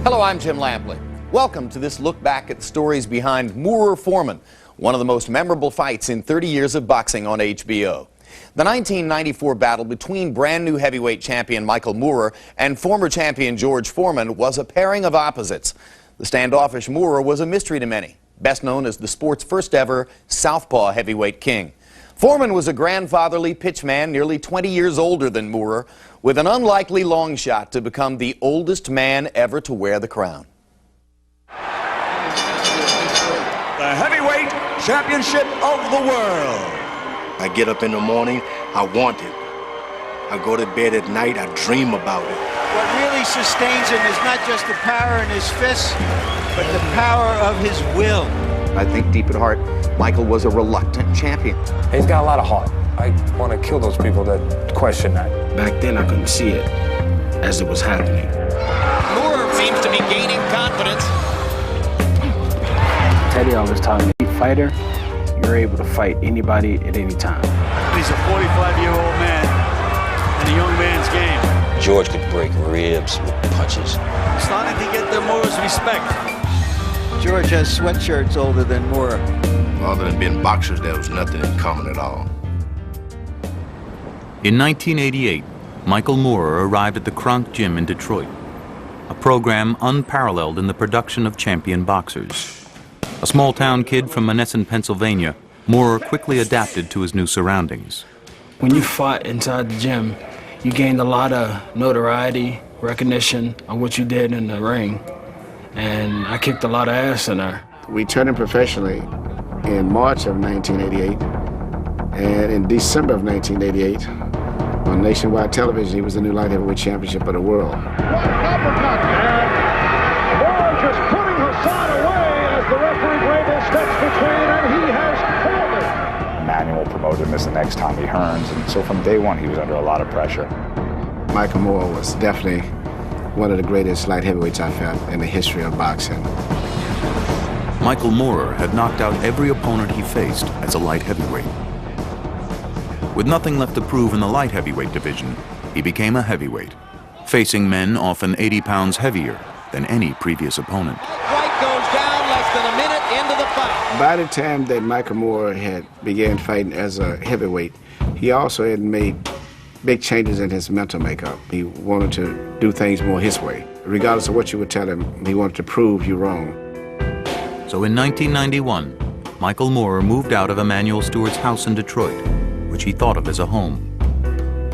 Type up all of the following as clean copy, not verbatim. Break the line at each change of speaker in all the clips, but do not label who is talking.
Hello, I'm Jim Lampley. Welcome to this look back at the stories behind Foreman, one of the most memorable fights in 30 years of boxing on HBO. The 1994 battle between brand new heavyweight champion Michael Moorer and former champion George Foreman was a pairing of opposites. The standoffish Moorer was a mystery to many, best known as the sport's first ever southpaw heavyweight king. Foreman was a grandfatherly pitchman nearly 20 years older than Moorer, with an unlikely long shot to become the oldest man ever to wear the crown.
The heavyweight championship of the world.
I get up in the morning, I want it. I go to bed at night, I dream about it.
What really sustains him is not just the power in his fists, but the power of his will.
I think deep at heart, Michael was a reluctant champion.
He's got a lot of heart. I want to kill those people that question that.
Back then, I couldn't see it as it was happening.
Moorer seems to be gaining confidence.
Teddy always taught me, fighter, you're able to fight anybody at any time.
He's a 45-year-old man in a young man's game.
George could break ribs with punches.
Starting to get the Moorer's respect.
George has sweatshirts older than Moorer.
Other than being boxers, there was nothing in common at all.
In 1988, Michael Moorer arrived at the Kronk Gym in Detroit, a program unparalleled in the production of champion boxers. A small-town kid from Monessen, Pennsylvania, Moorer quickly adapted to his new surroundings.
When you fought inside the gym, you gained a lot of notoriety, recognition of what you did in the ring, and I kicked a lot of ass in there.
We turned him professionally in March of 1988, and in December of 1988, on nationwide television, he was the new light heavyweight championship of the world.
What an uppercut, man! Moorer just putting Hassan away as the referee Grable steps between, and he has killed it.
Manuel promoted him as the next Tommy Hearns, and so from day one he was under a lot of pressure.
Michael Moorer was definitely one of the greatest light heavyweights I've had in the history of boxing.
Michael Moorer had knocked out every opponent he faced as a light heavyweight. With nothing left to prove in the light heavyweight division, he became a heavyweight, facing men often 80 pounds heavier than any previous opponent.
White goes down less than a minute into the fight.
By the time that Michael Moorer had began fighting as a heavyweight, he also had made big changes in his mental makeup. He wanted to do things more his way. Regardless of what you would tell him, he wanted to prove you wrong.
So in 1991, Michael Moorer moved out of Emanuel Stewart's house in Detroit, which he thought of as a home.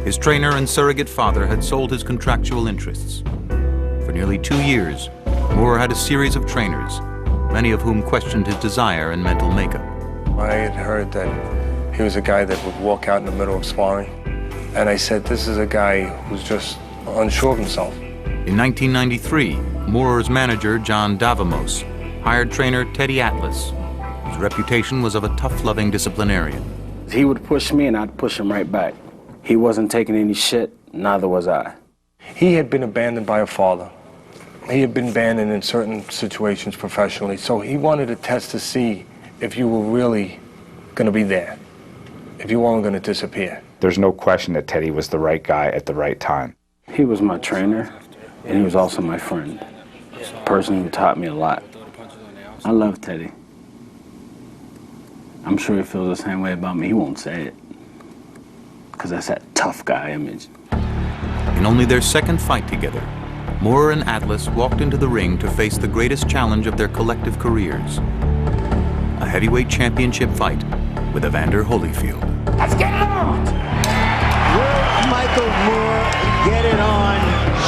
His trainer and surrogate father had sold his contractual interests. For nearly 2 years, Moorer had a series of trainers, many of whom questioned his desire and mental makeup.
I had heard that he was a guy that would walk out in the middle of sparring, and I said, this is a guy who's just unsure of himself.
In 1993, Moorer's manager, John Davamos, hired trainer Teddy Atlas, whose reputation was of a tough-loving disciplinarian.
He would push me and I'd push him right back. He wasn't taking any shit, neither was I.
He had been abandoned by a father. He had been abandoned in certain situations professionally, so he wanted to test to see if you were really going to be there, if you weren't going to disappear.
There's no question that Teddy was the right guy at the right time.
He was my trainer, and he was also my friend, a person who taught me a lot. I love Teddy. I'm sure he feels the same way about me. He won't say it, because that's that tough guy image.
In only their second fight together, Moorer and Atlas walked into the ring to face the greatest challenge of their collective careers, a heavyweight championship fight with Evander Holyfield.
Let's get it on!
Will Michael Moorer get it on?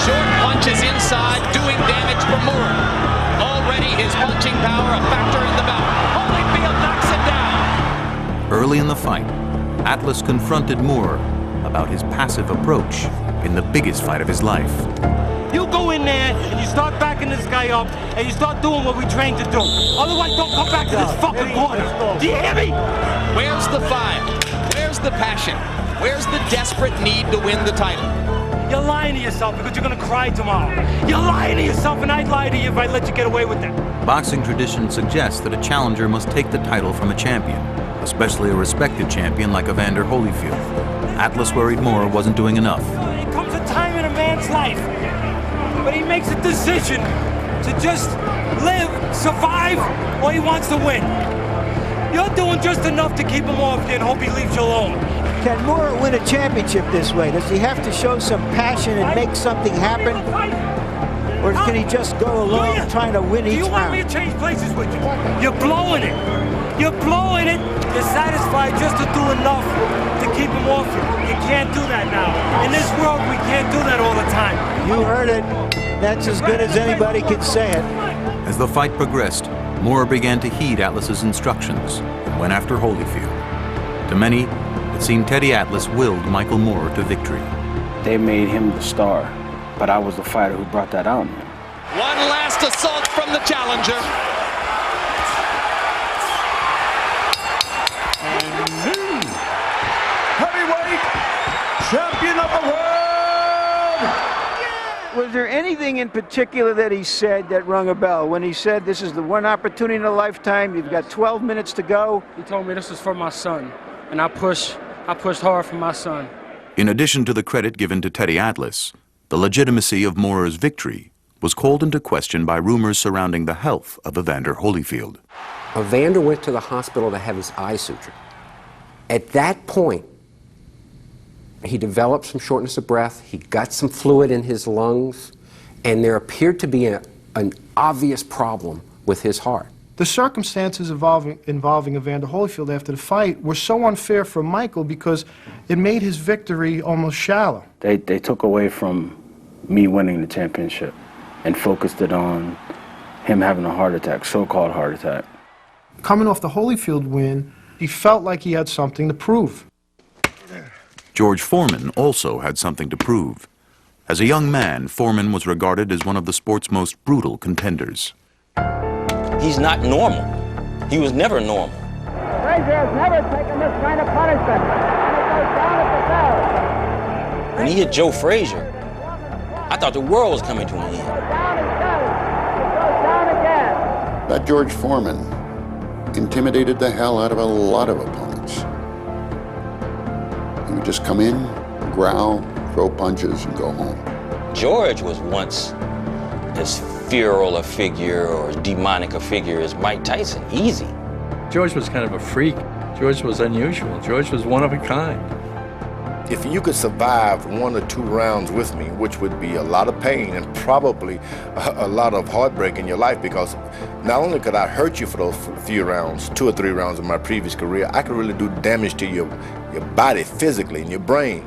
Short punches inside, doing damage for Moorer. Already his punching power a factor in the bout. Holyfield knocks him down.
Early in the fight, Atlas confronted Moorer about his passive approach in the biggest fight of his life.
You go in there and you start backing this guy up and you start doing what we trained to do. Otherwise, don't come back to this fucking corner. Do you hear me?
Where's the fire? Where's the passion? Where's the desperate need to win the title?
You're lying to yourself because you're gonna cry tomorrow. You're lying to yourself, and I'd lie to you if I let you get away with that.
Boxing tradition suggests that a challenger must take the title from a champion, especially a respected champion like Evander Holyfield. Atlas worried Moorer wasn't doing enough.
There comes a time in a man's life, but he makes a decision to just live, survive, or he wants to win? You're doing just enough to keep him off you and hope he leaves you alone.
Can Moore win a championship this way? Does he have to show some passion and make something happen? Or can he just go along trying to win each round?
Do you want me to change places with you? You're blowing it. You're blowing it. You're satisfied just to do enough to keep him off you. You can't do that now. In this world, we can't do that all the time.
You heard it. That's as good as anybody can say it.
As the fight progressed, Moore began to heed Atlas's instructions and went after Holyfield. To many, it seemed Teddy Atlas willed Michael Moore to victory.
They made him the star, but I was the fighter who brought that out in him.
One last assault from the challenger.
And new heavyweight champion of the world!
Was there anything in particular that he said that rung a bell? When he said, this is the one opportunity in a lifetime, you've got 12 minutes to go?
He told me this is for my son, and I pushed hard for my son.
In addition to the credit given to Teddy Atlas, the legitimacy of Moore's victory was called into question by rumors surrounding the health of Evander Holyfield.
Evander went to the hospital to have his eye sutured. At that point, he developed some shortness of breath, he got some fluid in his lungs, and there appeared to be an obvious problem with his heart.
The circumstances involving Evander Holyfield after the fight were so unfair for Michael because it made his victory almost shallow.
They took away from me winning the championship and focused it on him having a heart attack, so-called heart attack.
Coming off the Holyfield win, he felt like he had something to prove.
George Foreman also had something to prove. As a young man, Foreman was regarded as one of the sport's most brutal contenders.
He's not normal. He was never normal.
Frazier has never taken this kind of punishment, and it goes down at the bell.
When he hit Joe Frazier, I thought the world was coming to an end.
Down and down. It goes down again.
That George Foreman intimidated the hell out of a lot of opponents. He would just come in, growl, throw punches, and go home.
George was once as feral a figure or as demonic a figure as Mike Tyson. Easy.
George was kind of a freak. George was unusual. George was one of a kind.
If you could survive 1 or 2 rounds with me, which would be a lot of pain and probably a lot of heartbreak in your life, because not only could I hurt you for those few rounds, 2 or 3 rounds of my previous career, I could really do damage to your body physically and your brain.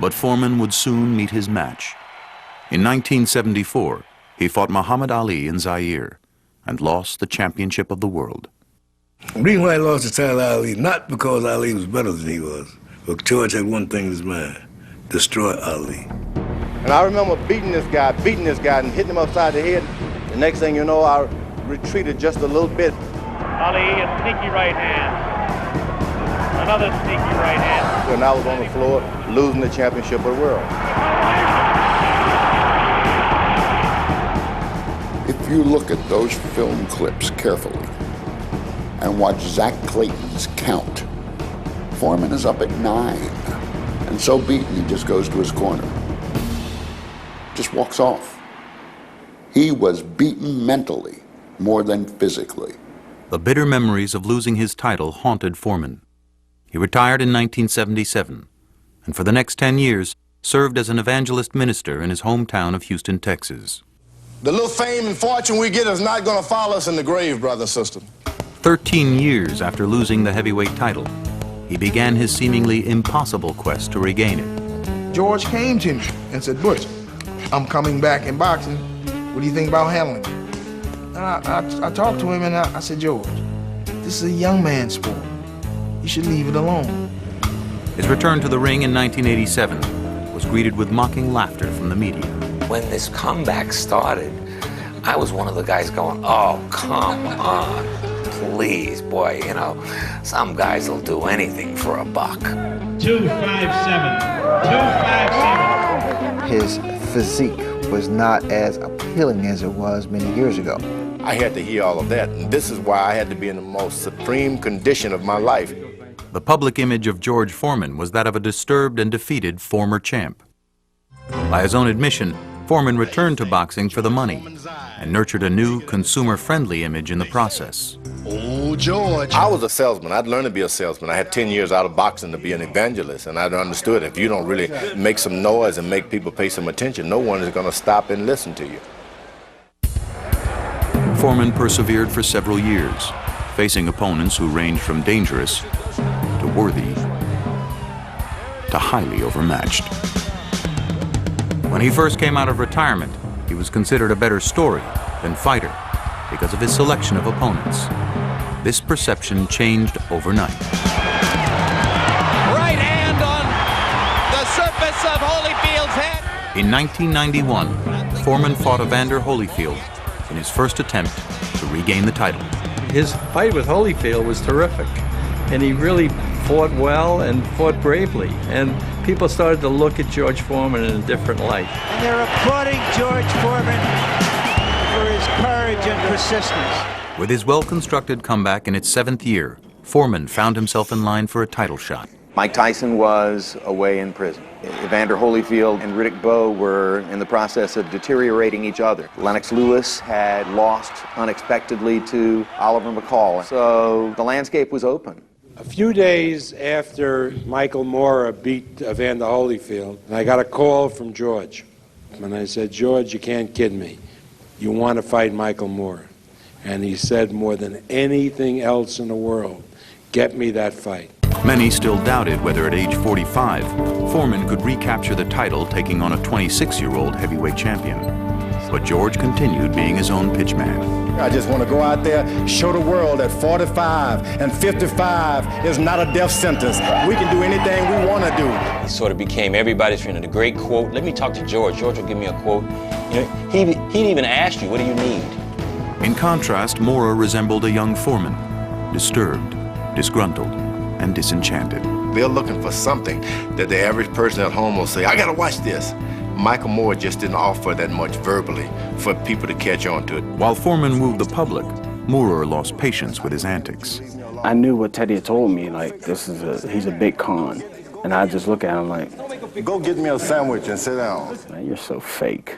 But Foreman would soon meet his match. In 1974, he fought Muhammad Ali in Zaire and lost the championship of the world.
The reason why I lost the title to Ali, not because Ali was better than he was, but George had one thing in his mind: destroy Ali.
And I remember beating this guy, and hitting him upside the head. The next thing you know, I retreated just a little bit.
Ali, a sneaky right hand. Another sneaky right hand.
And I was on the floor, losing the championship of the world.
If you look at those film clips carefully and watch Zach Clayton's count, Foreman is up at 9, and so beaten he just goes to his corner. Just walks off. He was beaten mentally more than physically.
The bitter memories of losing his title haunted Foreman. He retired in 1977, and for the next 10 years served as an evangelist minister in his hometown of Houston, Texas.
The little fame and fortune we get is not going to follow us in the grave, brother and sister.
13 years after losing the heavyweight title, he began his seemingly impossible quest to regain it.
George came to me and said, "Butch, I'm coming back in boxing. What do you think about handling me?" And I talked to him and I said, "George, this is a young man's sport. You should leave it alone."
His return to the ring in 1987 was greeted with mocking laughter from the media.
When this comeback started, I was one of the guys going, "Oh, come on, please, boy, you know, some guys will do anything for a buck."
257. 257.
His physique was not as appealing as it was many years ago.
I had to hear all of that, and this is why I had to be in the most supreme condition of my life.
The public image of George Foreman was that of a disturbed and defeated former champ. By his own admission, Foreman returned to boxing for the money and nurtured a new consumer-friendly image in the process.
Oh, George. I was a salesman. I'd learned to be a salesman. I had 10 years out of boxing to be an evangelist, and I'd understood if you don't really make some noise and make people pay some attention, no one is going to stop and listen to you.
Foreman persevered for several years, facing opponents who ranged from dangerous to worthy to highly overmatched. When he first came out of retirement, he was considered a better story than fighter because of his selection of opponents. This perception changed overnight.
Right hand on the surface of Holyfield's head.
In 1991, Foreman fought Evander Holyfield in his first attempt to regain the title.
His fight with Holyfield was terrific, and he really fought well and fought bravely, and people started to look at George Foreman in a different light.
And they're applauding George Foreman for his courage and persistence.
With his well-constructed comeback in its 7th year, Foreman found himself in line for a title shot.
Mike Tyson was away in prison. Evander Holyfield and Riddick Bowe were in the process of deteriorating each other. Lennox Lewis had lost unexpectedly to Oliver McCall, so the landscape was open.
A few days after Michael Moorer beat Evander Holyfield, I got a call from George. And I said, George, you can't kid me. You want to fight Michael Moorer. And he said, more than anything else in the world, get me that fight.
Many still doubted whether at age 45, Foreman could recapture the title taking on a 26-year-old heavyweight champion. But George continued being his own pitchman.
I just want to go out there, show the world that 45 and 55 is not a death sentence. We can do anything we want to do.
He sort of became everybody's friend. And a great quote, let me talk to George. George will give me a quote. You know, he'd even asked you, what do you need?
In contrast, Moorer resembled a young Foreman, disturbed, disgruntled, and disenchanted.
They're looking for something that the average person at home will say, I gotta watch this. Michael Moorer just didn't offer that much verbally for people to catch on to it.
While Foreman wooed the public, Moorer lost patience with his antics.
I knew what Teddy had told me, like, he's a big con. And I just look at him like,
go get me a sandwich and sit down.
Man, you're so fake.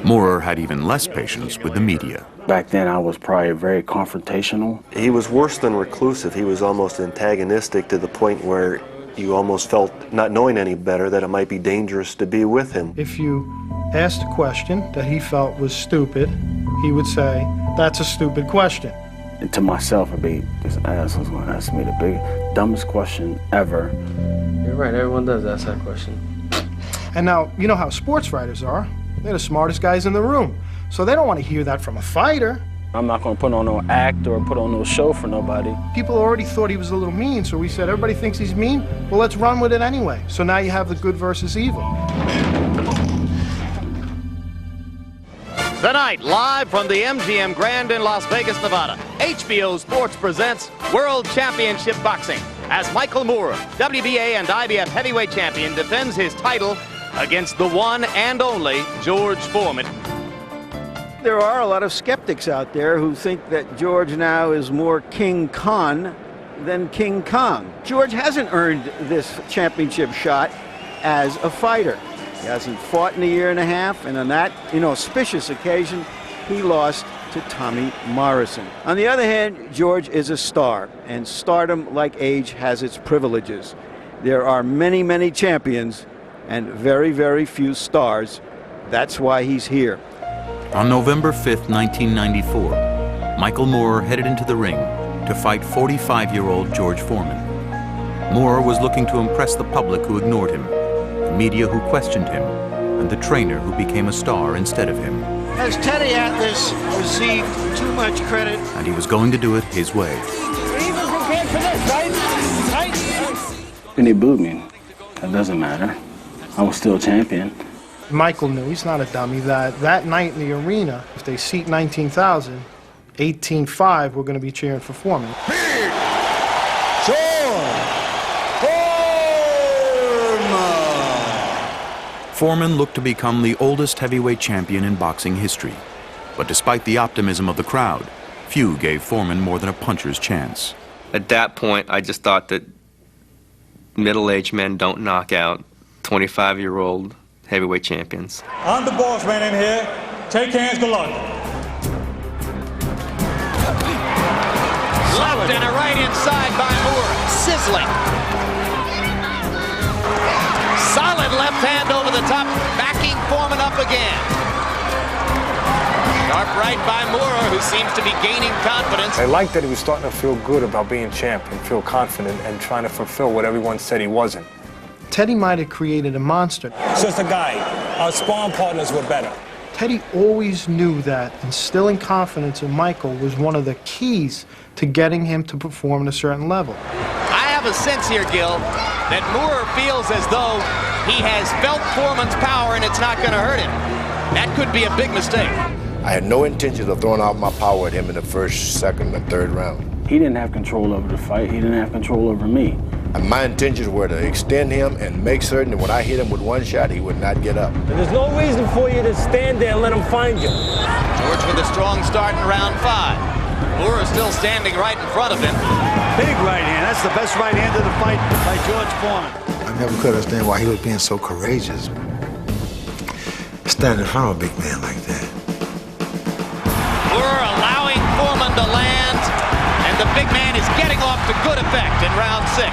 Moorer had even less patience with the media.
Back then, I was probably very confrontational.
He was worse than reclusive. He was almost antagonistic to the point where you almost felt, not knowing any better, that it might be dangerous to be with him.
If you asked a question that he felt was stupid, he would say, that's a stupid question.
And to myself, I'd be, this asshole's going to ask me the dumbest question ever.
You're right, everyone does ask that question.
And now, you know how sports writers are. They're the smartest guys in the room. So they don't want to hear that from a fighter.
I'm not going to put on no act or put on no show for nobody.
People already thought he was a little mean, so we said, everybody thinks he's mean, well, let's run with it anyway. So now you have the good versus evil.
Tonight, live from the MGM Grand in Las Vegas, Nevada, HBO Sports presents World Championship Boxing as Michael Moorer, WBA and IBF heavyweight champion, defends his title against the one and only George Foreman.
There are a lot of skeptics out there who think that George now is more King Khan than King Kong. George hasn't earned this championship shot as a fighter. He hasn't fought in a year and a half, and on that inauspicious occasion, he lost to Tommy Morrison. On the other hand, George is a star, and stardom, like age, has its privileges. There are many, many champions and very, very few stars. That's why he's here.
On November 5th, 1994, Michael Moorer headed into the ring to fight 45-year-old George Foreman. Moorer was looking to impress the public who ignored him, the media who questioned him, and the trainer who became a star instead of him.
Has Teddy Atlas received too much credit?
And he was going to do it his way.
Even prepared for this, right?
And they booed me. That doesn't matter. I was still champion.
Michael knew, he's not a dummy, that night in the arena, if they seat 19,000, 18,500 were going to be cheering for Foreman.
Big George Foreman!
Foreman looked to become the oldest heavyweight champion in boxing history. But despite the optimism of the crowd, few gave Foreman more than a puncher's chance.
At that point, I just thought that middle-aged men don't knock out 25-year-old heavyweight champions.
I'm the boss man in here.
Take hands, good luck.
Left and a right inside by Moore. Sizzling. Solid left hand over the top, backing Foreman up again. Sharp right by Moore, who seems to be gaining confidence.
I like that he was starting to feel good about being champ and feel confident and trying to fulfill what everyone said he wasn't.
Teddy might have created a monster.
It's just a guy. Our sparring partners were better.
Teddy always knew that instilling confidence in Michael was one of the keys to getting him to perform at a certain level.
I have a sense here, Gil, that Moore feels as though he has felt Foreman's power and it's not going to hurt him. That could be a big mistake.
I had no intention of throwing out my power at him in the first, second, and third round.
He didn't have control over the fight. He didn't have control over me.
And my intentions were to extend him and make certain that when I hit him with one shot, he would not get up.
And there's no reason for you to stand there and let him find you.
George with a strong start in round 5. Moore is still standing right in front of him.
Big right hand. That's the best right hand of the fight by George Foreman.
I never could understand why he was being so courageous. Standing in front of a big man like that.
Moore allowing Foreman to land, and the big man is getting off to good effect in round 6.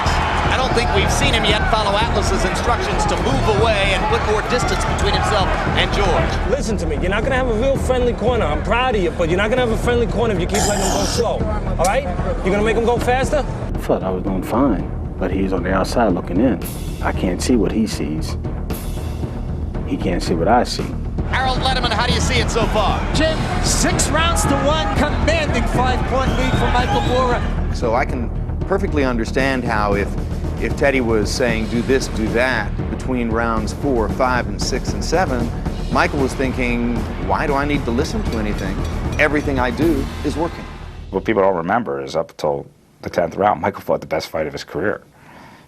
I don't think we've seen him yet follow Atlas's instructions to move away and put more distance between himself and George.
Listen to me, you're not going to have a real friendly corner. I'm proud of you, but you're not going to have a friendly corner if you keep letting him go slow. All right? You're going to make him go faster?
I thought I was doing fine, but he's on the outside looking in. I can't see what he sees. He can't see what I see.
Harold Letterman, how do you see it so far?
Jim, 6 rounds to 1, commanding 5-point lead for Michael Moore.
So I can perfectly understand how if Teddy was saying do this, do that, between rounds 4, 5, and 6, and 7, Michael was thinking, why do I need to listen to anything? Everything I do is working.
What people don't remember is up until the 10th round, Michael fought the best fight of his career.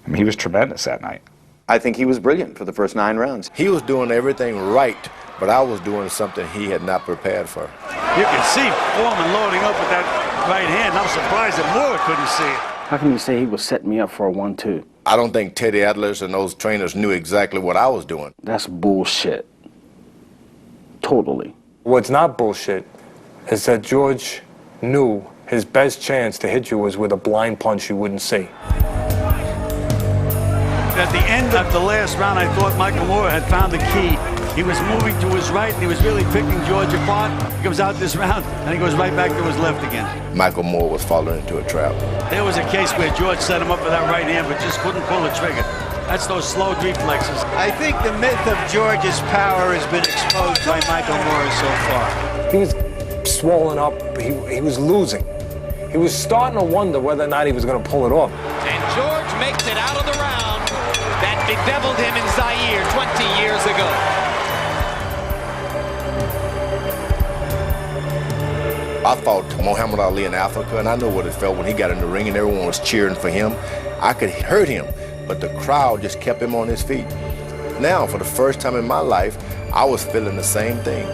I mean, he was tremendous that night.
I think he was brilliant for the first 9 rounds.
He was doing everything right, but I was doing something he had not prepared for.
You can see Foreman loading up with that right hand. I'm surprised that Moore couldn't see it.
How can you say he was setting me up for a 1-2?
I don't think Teddy Atlas and those trainers knew exactly what I was doing.
That's bullshit. Totally.
What's not bullshit is that George knew his best chance to hit you was with a blind punch you wouldn't see.
At the end of the last round, I thought Michael Moore had found the key. He was moving to his right, and he was really picking George apart. He comes out this round, and he goes right back to his left again.
Michael Moore was falling into a trap.
There was a case where George set him up with that right hand, but just couldn't pull the trigger. That's those slow reflexes. I think the myth of George's power has been exposed by Michael Moore so far.
He was swollen up. He was losing. He was starting to wonder whether or not he was going to pull it off.
And George makes it out of the round that bedeviled him in Zaire 20 years ago.
I fought Muhammad Ali in Africa, and I know what it felt when he got in the ring and everyone was cheering for him. I could hurt him, but the crowd just kept him on his feet. Now, for the first time in my life, I was feeling the same thing.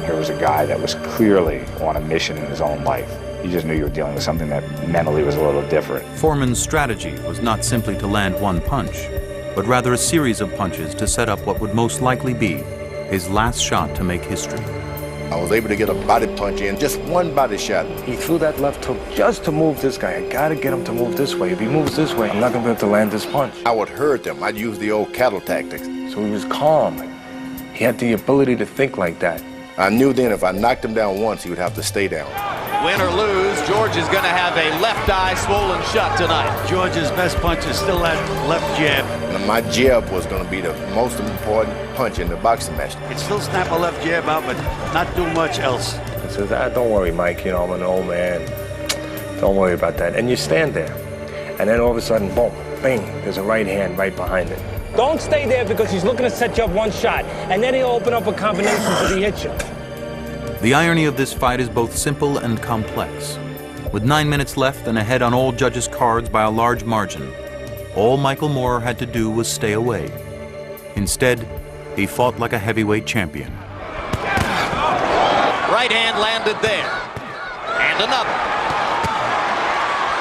Here was a guy that was clearly on a mission in his own life. You just knew you were dealing with something that mentally was a little different.
Foreman's strategy was not simply to land one punch, but rather a series of punches to set up what would most likely be his last shot to make history.
I was able to get a body punch in, just one body shot.
He threw that left hook just to move this guy. I gotta get him to move this way. If he moves this way, I'm not gonna be able to land this punch.
I would hurt them. I'd use the old cattle tactics.
So he was calm. He had the ability to think like that.
I knew then if I knocked him down once, he would have to stay down.
Win or lose, George is going to have a left eye swollen shut tonight.
George's best punch is still that left jab.
And my jab was going to be the most important punch in the boxing match.
He'd still snap a left jab out, but not do much else.
He says, don't worry, Mike, you know, I'm an old man. Don't worry about that. And you stand there. And then all of a sudden, boom, bang, there's a right hand right behind it.
Don't stay there because he's looking to set you up one shot, and then he'll open up a combination so he hits you.
The irony of this fight is both simple and complex. With 9 minutes left and ahead on all judges' cards by a large margin, all Michael Moore had to do was stay away. Instead, he fought like a heavyweight champion.
Right hand landed there. And another.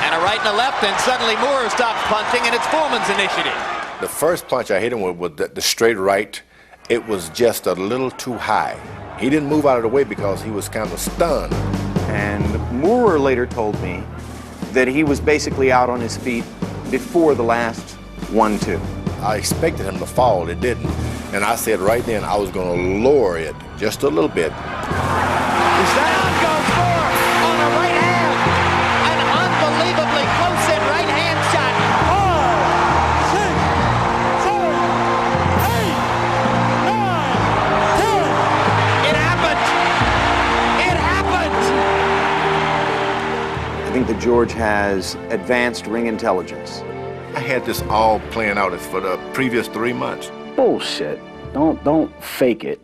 And a right and a left, and suddenly Moore stops punching, and it's Foreman's initiative.
The first punch I hit him with the straight right, it was just a little too high. He didn't move out of the way because he was kind of stunned.
And Moorer later told me that he was basically out on his feet before the last 1-2.
I expected him to fall, it didn't. And I said right then I was going to lower it just a little bit.
Down goes Moore on a right hand. An unbelievably close-in right hand shot. 5, 6, 7, 8, 9. It happened. It happened.
I think that George has advanced ring intelligence.
I had this all playing out for the previous 3 months.
Bullshit. Don't fake it.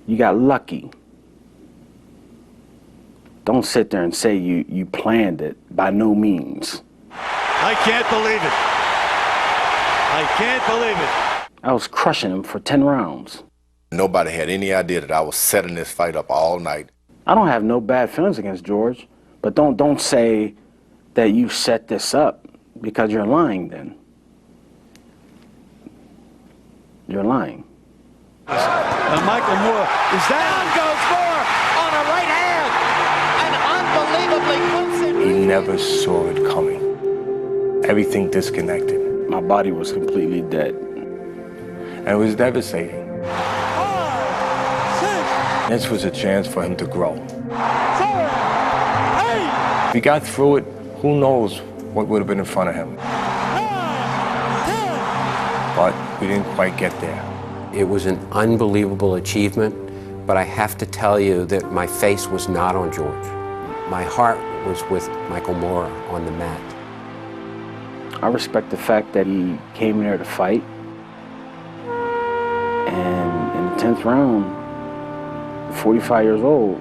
You got lucky. Don't sit there and say you planned it. By no means.
I can't believe it. I can't believe it.
I was crushing him for 10 rounds.
Nobody had any idea that I was setting this fight up all night.
I don't have no bad feelings against George, but don't say that you set this up, because you're lying then. You're lying.
And Michael Moore is
Down goes Moore on a right hand. An unbelievably close-in.
He never saw it coming. Everything disconnected.
My body was completely dead.
And it was devastating.
5, 6,
This was a chance for him to grow.
7, 8,
If he got through it, who knows what would have been in front of him.
9, 10.
But we didn't quite get there.
It was an unbelievable achievement, but I have to tell you that my face was not on George. My heart was with Michael Moore on the mat.
I respect the fact that he came there to fight. And in the 10th round, 45 years old,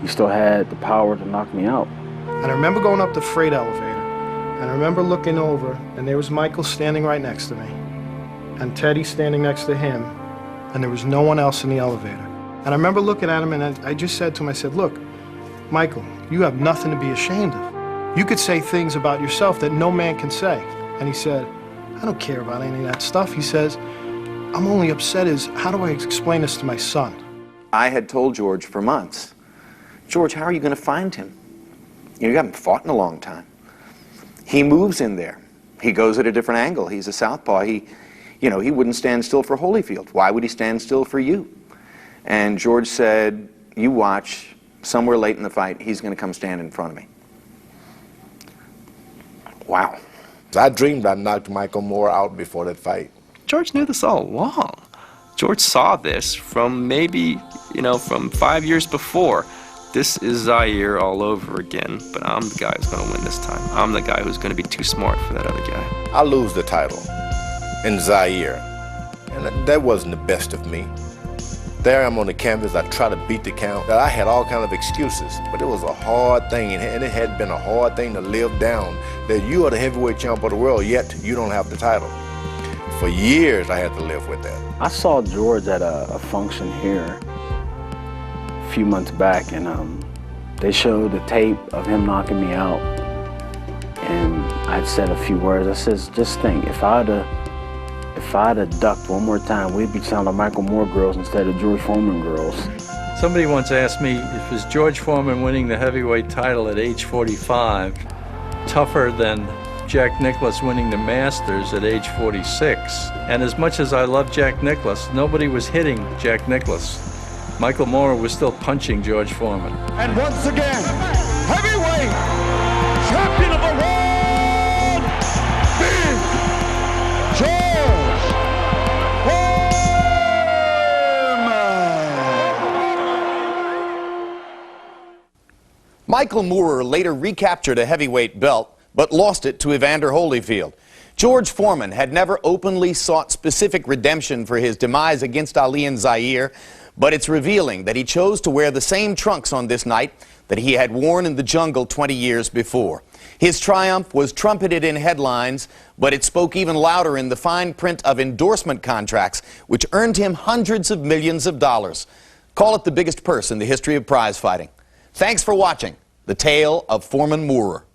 he still had the power to knock me out.
And I remember going up the freight elevator, and I remember looking over, and there was Michael standing right next to me, and Teddy standing next to him, and there was no one else in the elevator. And I remember looking at him, and I just said to him, I said, look, Michael, you have nothing to be ashamed of. You could say things about yourself that no man can say. And he said, I don't care about any of that stuff. He says, I'm only upset is, how do I explain this to my son?
I had told George for months, George, how are you going to find him? You haven't fought in a long time. He moves in there. He goes at a different angle. He's a southpaw. He wouldn't stand still for Holyfield. Why would he stand still for you? And George said, you watch, somewhere late in the fight, he's going to come stand in front of me. Wow.
I dreamed I knocked Michael Moore out before that fight.
George knew this all along. George saw this from maybe, from 5 years before. This is Zaire all over again, but I'm the guy who's going to win this time. I'm the guy who's going to be too smart for that other guy.
I lose the title in Zaire, and that wasn't the best of me. There I'm on the canvas, I try to beat the count. I had all kind of excuses, but it was a hard thing, and it had been a hard thing to live down that you are the heavyweight champ of the world, yet you don't have the title. For years I had to live with that.
I saw George at a function here a few months back, and they showed the tape of him knocking me out, and I'd said a few words. I said, just think, if I'd have ducked one more time, we'd be sounding like Michael Moore girls instead of George Foreman girls.
Somebody once asked me, if is George Foreman winning the heavyweight title at age 45 tougher than Jack Nicklaus winning the Masters at age 46? And as much as I love Jack Nicklaus, nobody was hitting Jack Nicklaus. Michael Moore was still punching George Foreman.
And once again, heavyweight champion of the world, Big George Foreman.
Michael Moore later recaptured a heavyweight belt, but lost it to Evander Holyfield. George Foreman had never openly sought specific redemption for his demise against Ali in Zaire, but it's revealing that he chose to wear the same trunks on this night that he had worn in the jungle 20 years before. His triumph was trumpeted in headlines, but it spoke even louder in the fine print of endorsement contracts, which earned him hundreds of millions of dollars. Call it the biggest purse in the history of prize fighting. Thanks for watching The Tale of Foreman Moore.